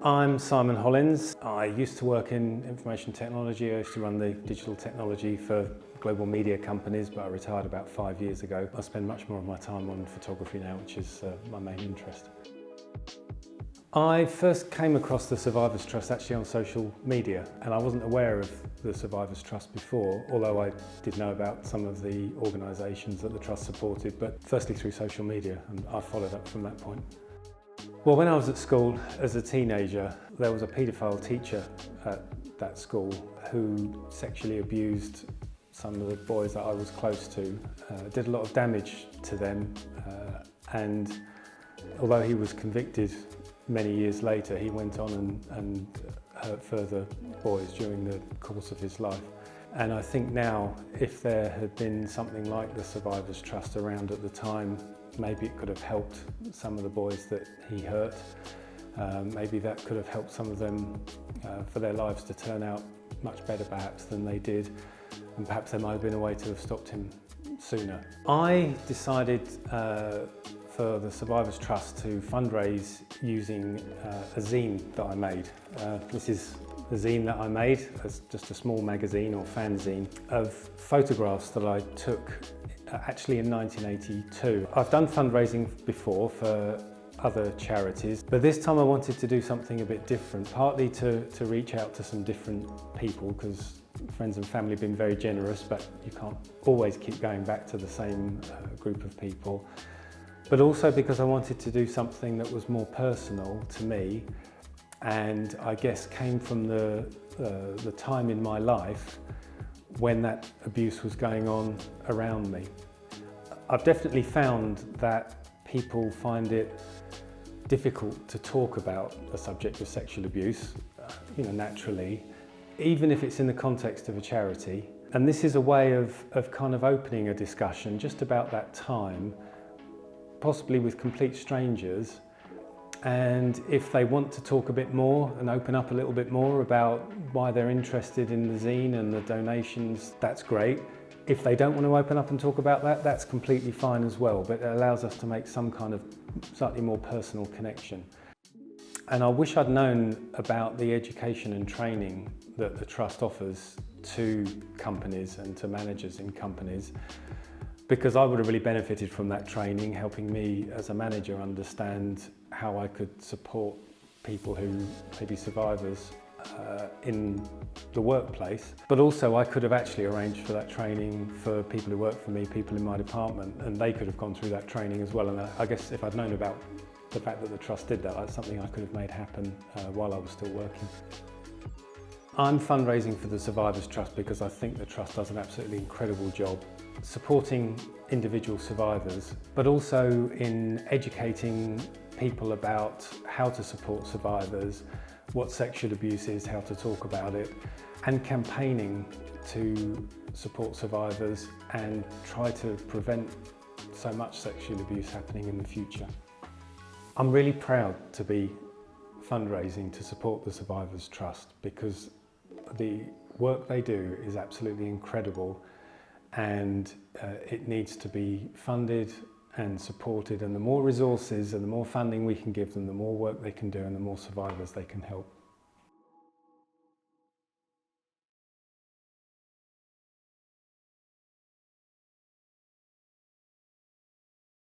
I'm Simon Hollins. I used to work in information technology. I used to run the digital technology for global media companies, but I retired about 5 years ago. I spend much more of my time on photography now, which is my main interest. I first came across the Survivors Trust actually on social media, and I wasn't aware of the Survivors Trust before, although I did know about some of the organisations that the Trust supported, but firstly through social media, and I followed up from that point. Well, when I was at school as a teenager, there was a paedophile teacher at that school who sexually abused some of the boys that I was close to, did a lot of damage to them, and although he was convicted many years later, he went on and hurt further boys during the course of his life. And I think now, if there had been something like the Survivors Trust around at the time, maybe it could have helped some of the boys that he hurt. Maybe that could have helped some of them for their lives to turn out much better perhaps than they did. And perhaps there might have been a way to have stopped him sooner. I decided for the Survivors Trust to fundraise using a zine that I made. This is a zine that I made as just a small magazine or fanzine of photographs that I took actually in 1982. I've done fundraising before for other charities, but this time I wanted to do something a bit different, partly to reach out to some different people, because friends and family have been very generous, but you can't always keep going back to the same group of people. But also because I wanted to do something that was more personal to me, and I guess came from the time in my life when that abuse was going on around me. I've definitely found that people find it difficult to talk about the subject of sexual abuse, naturally, even if it's in the context of a charity. And this is a way of kind of opening a discussion just about that time, possibly with complete strangers. And if they want to talk a bit more and open up a little bit more about why they're interested in the zine and the donations, that's great. If they don't want to open up and talk about that, that's completely fine as well, but it allows us to make some kind of slightly more personal connection. And I wish I'd known about the education and training that the Trust offers to companies and to managers in companies, because I would have really benefited from that training, helping me as a manager understand how I could support people who may be survivors in the workplace. But also I could have actually arranged for that training for people who work for me, people in my department, and they could have gone through that training as well. And I guess if I'd known about the fact that the Trust did that, that's something I could have made happen while I was still working. I'm fundraising for the Survivors Trust because I think the Trust does an absolutely incredible job supporting individual survivors, but also in educating people about how to support survivors, what sexual abuse is, how to talk about it, and campaigning to support survivors and try to prevent so much sexual abuse happening in the future. I'm really proud to be fundraising to support the Survivors Trust because the work they do is absolutely incredible, and it needs to be funded and supported, and the more resources and the more funding we can give them, the more work they can do and the more survivors they can help.